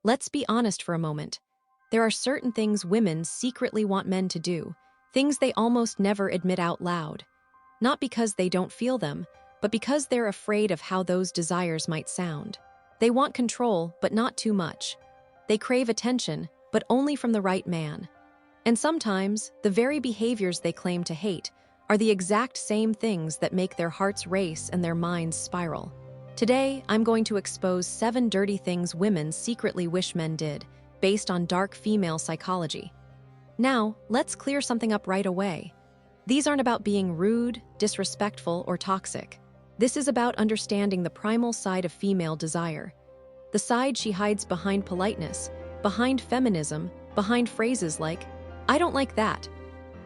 Let's be honest for a moment. There are certain things women secretly want men to do, things they almost never admit out loud. Not because they don't feel them, but because they're afraid of how those desires might sound. They want control, but not too much. They crave attention, but only from the right man. And sometimes, the very behaviors they claim to hate are the exact same things that make their hearts race and their minds spiral. Today, I'm going to expose 7 dirty things women secretly wish men did, based on dark female psychology. Now, let's clear something up right away. These aren't about being rude, disrespectful, or toxic. This is about understanding the primal side of female desire. The side she hides behind politeness, behind feminism, behind phrases like, "I don't like that."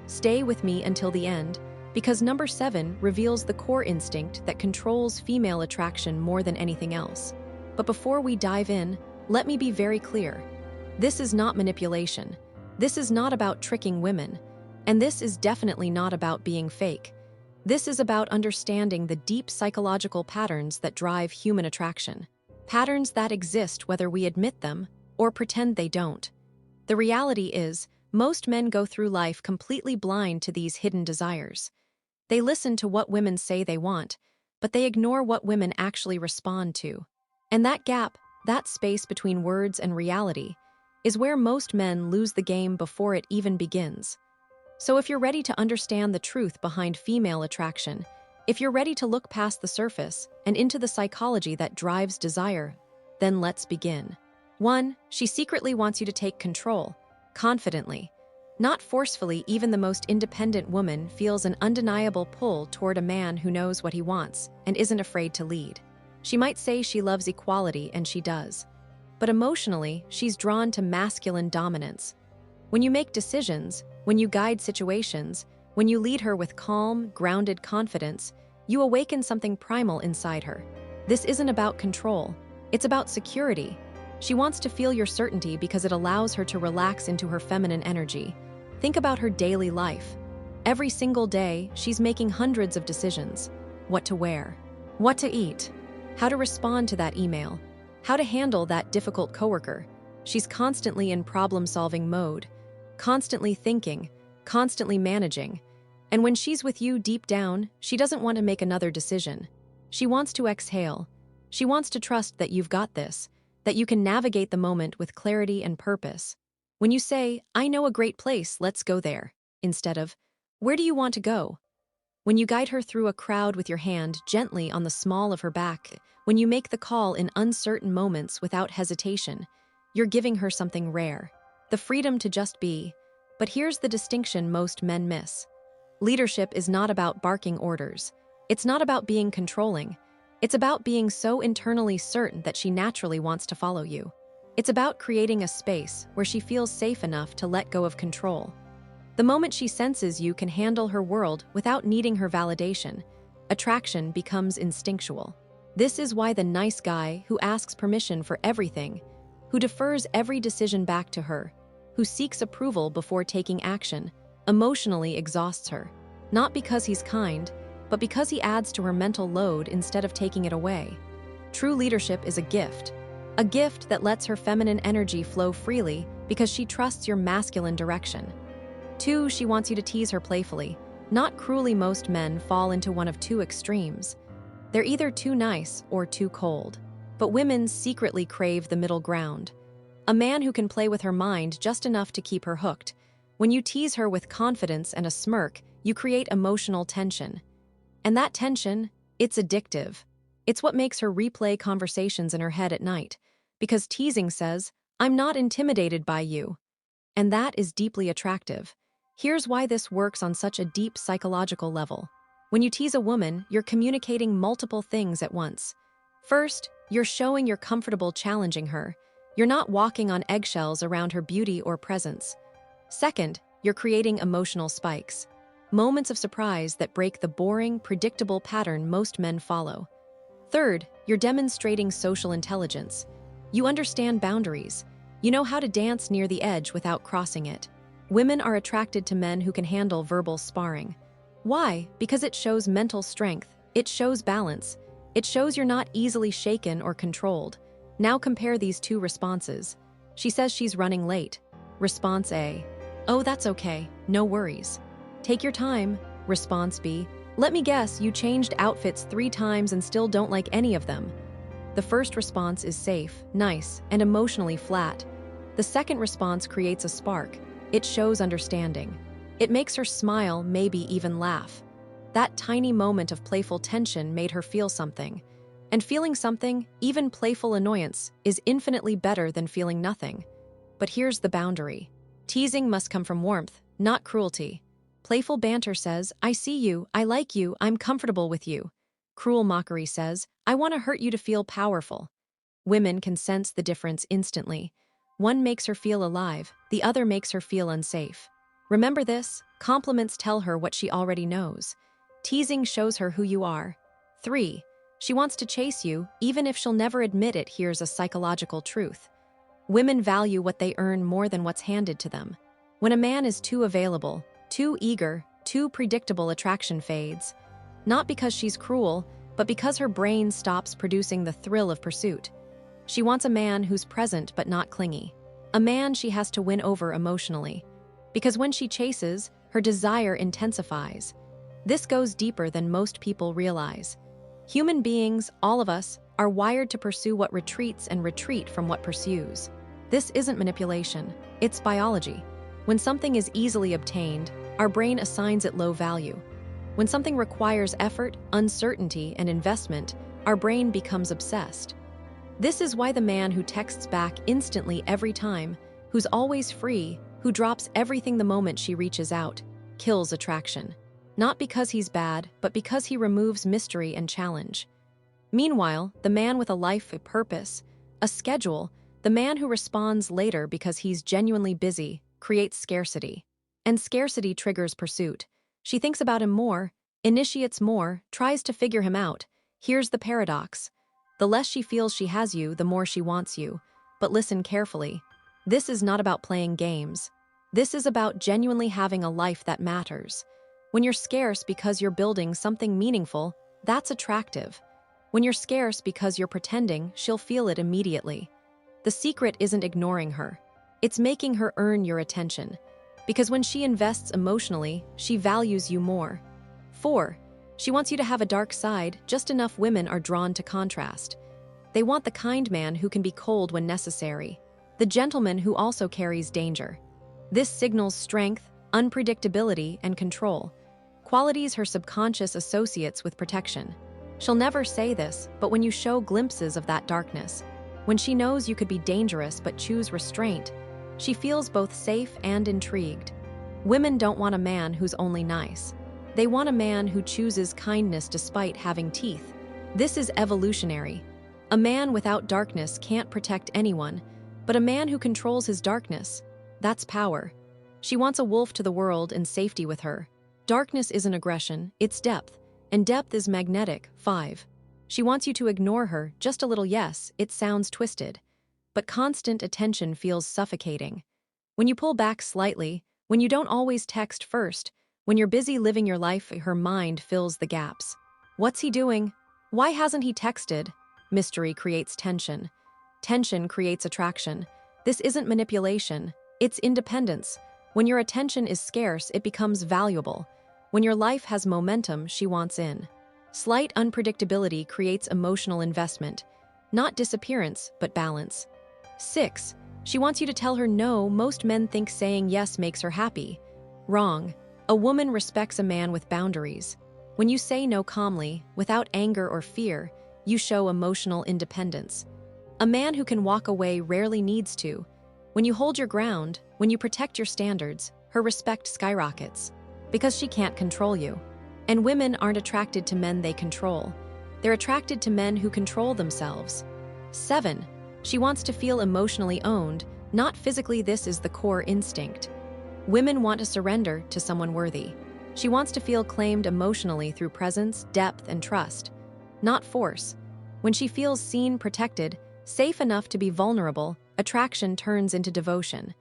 Stay with me until the end, because number 7 reveals the core instinct that controls female attraction more than anything else. But before we dive in, let me be very clear. This is not manipulation. This is not about tricking women. And this is definitely not about being fake. This is about understanding the deep psychological patterns that drive human attraction. Patterns that exist whether we admit them or pretend they don't. The reality is, most men go through life completely blind to these hidden desires. They listen to what women say they want, but they ignore what women actually respond to. And that gap, that space between words and reality, is where most men lose the game before it even begins. So if you're ready to understand the truth behind female attraction, if you're ready to look past the surface and into the psychology that drives desire, then let's begin. 1. She secretly wants you to take control, confidently. Not forcefully, even the most independent woman feels an undeniable pull toward a man who knows what he wants and isn't afraid to lead. She might say she loves equality, and she does. But emotionally, she's drawn to masculine dominance. When you make decisions, when you guide situations, when you lead her with calm, grounded confidence, you awaken something primal inside her. This isn't about control. It's about security. She wants to feel your certainty because it allows her to relax into her feminine energy. Think about her daily life. Every single day, she's making hundreds of decisions. What to wear, what to eat, how to respond to that email, how to handle that difficult coworker. She's constantly in problem-solving mode, constantly thinking, constantly managing. And when she's with you deep down, she doesn't want to make another decision. She wants to exhale. She wants to trust that you've got this, that you can navigate the moment with clarity and purpose. When you say, "I know a great place, let's go there," instead of, "Where do you want to go?" When you guide her through a crowd with your hand gently on the small of her back, when you make the call in uncertain moments without hesitation, you're giving her something rare, the freedom to just be. But here's the distinction most men miss. Leadership is not about barking orders. It's not about being controlling. It's about being so internally certain that she naturally wants to follow you. It's about creating a space where she feels safe enough to let go of control. The moment she senses you can handle her world without needing her validation, attraction becomes instinctual. This is why the nice guy who asks permission for everything, who defers every decision back to her, who seeks approval before taking action, emotionally exhausts her. Not because he's kind, but because he adds to her mental load instead of taking it away. True leadership is a gift that lets her feminine energy flow freely because she trusts your masculine direction. 2. She wants you to tease her playfully, not cruelly. Most men fall into one of 2 extremes. They're either too nice or too cold. But women secretly crave the middle ground. A man who can play with her mind just enough to keep her hooked. When you tease her with confidence and a smirk, you create emotional tension. And that tension, it's addictive. It's what makes her replay conversations in her head at night. Because teasing says, "I'm not intimidated by you." And that is deeply attractive. Here's why this works on such a deep psychological level. When you tease a woman, you're communicating multiple things at once. First, you're showing you're comfortable challenging her. You're not walking on eggshells around her beauty or presence. Second, you're creating emotional spikes. Moments of surprise that break the boring, predictable pattern most men follow. Third, you're demonstrating social intelligence. You understand boundaries. You know how to dance near the edge without crossing it. Women are attracted to men who can handle verbal sparring. Why? Because it shows mental strength. It shows balance. It shows you're not easily shaken or controlled. Now compare these 2 responses. She says she's running late. Response A. Oh, that's okay. No worries. Take your time. Response B. Let me guess, you changed outfits 3 times and still don't like any of them. The first response is safe, nice, and emotionally flat. The second response creates a spark. It shows understanding. It makes her smile, maybe even laugh. That tiny moment of playful tension made her feel something. And feeling something, even playful annoyance, is infinitely better than feeling nothing. But here's the boundary. Teasing must come from warmth, not cruelty. Playful banter says, I see you, I like you, I'm comfortable with you. Cruel mockery says, I want to hurt you to feel powerful. Women can sense the difference instantly. One makes her feel alive, the other makes her feel unsafe. Remember this, compliments tell her what she already knows. Teasing shows her who you are. 3. She wants to chase you, even if she'll never admit it. Here's a psychological truth. Women value what they earn more than what's handed to them. When a man is too available, too eager, too predictable, attraction fades. Not because she's cruel, but because her brain stops producing the thrill of pursuit. She wants a man who's present but not clingy. A man she has to win over emotionally. Because when she chases, her desire intensifies. This goes deeper than most people realize. Human beings, all of us, are wired to pursue what retreats and retreat from what pursues. This isn't manipulation, it's biology. When something is easily obtained, our brain assigns it low value. When something requires effort, uncertainty, and investment, our brain becomes obsessed. This is why the man who texts back instantly every time, who's always free, who drops everything the moment she reaches out, kills attraction. Not because he's bad, but because he removes mystery and challenge. Meanwhile, the man with a life, a purpose, a schedule, the man who responds later because he's genuinely busy, creates scarcity. And scarcity triggers pursuit. She thinks about him more, initiates more, tries to figure him out. Here's the paradox. The less she feels she has you, the more she wants you. But listen carefully. This is not about playing games. This is about genuinely having a life that matters. When you're scarce because you're building something meaningful, that's attractive. When you're scarce because you're pretending, she'll feel it immediately. The secret isn't ignoring her. It's making her earn your attention. Because when she invests emotionally, she values you more. 4. She wants you to have a dark side. Just enough women are drawn to contrast. They want the kind man who can be cold when necessary. The gentleman who also carries danger. This signals strength, unpredictability, and control. Qualities her subconscious associates with protection. She'll never say this, but when you show glimpses of that darkness, when she knows you could be dangerous but choose restraint, she feels both safe and intrigued. Women don't want a man who's only nice. They want a man who chooses kindness despite having teeth. This is evolutionary. A man without darkness can't protect anyone, but a man who controls his darkness, that's power. She wants a wolf to the world and safety with her. Darkness isn't aggression, it's depth, and depth is magnetic. 5. She wants you to ignore her, just a little yes, it sounds twisted. But constant attention feels suffocating. When you pull back slightly, when you don't always text first, when you're busy living your life, her mind fills the gaps. What's he doing? Why hasn't he texted? Mystery creates tension. Tension creates attraction. This isn't manipulation, it's independence. When your attention is scarce, it becomes valuable. When your life has momentum, she wants in. Slight unpredictability creates emotional investment. Not disappearance, but balance. 6. She wants you to tell her no. Most men think saying yes makes her happy. Wrong. A woman respects a man with boundaries. When you say no calmly, without anger or fear, you show emotional independence. A man who can walk away rarely needs to. When you hold your ground, when you protect your standards, her respect skyrockets. Because she can't control you. And women aren't attracted to men they control. They're attracted to men who control themselves. 7. She wants to feel emotionally owned, not physically. This is the core instinct. Women want to surrender to someone worthy. She wants to feel claimed emotionally through presence, depth, and trust. Not force. When she feels seen, protected, safe enough to be vulnerable, attraction turns into devotion.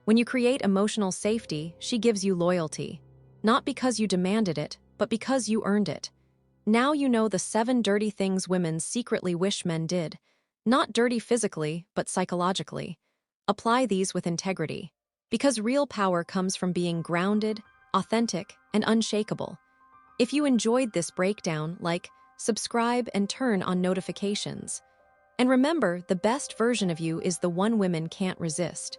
When you create emotional safety, she gives you loyalty. Not because you demanded it, but because you earned it. Now you know the 7 dirty things women secretly wish men did. Not dirty physically, but psychologically. Apply these with integrity. Because real power comes from being grounded, authentic, and unshakable. If you enjoyed this breakdown, like, subscribe, and turn on notifications. And remember, the best version of you is the one women can't resist.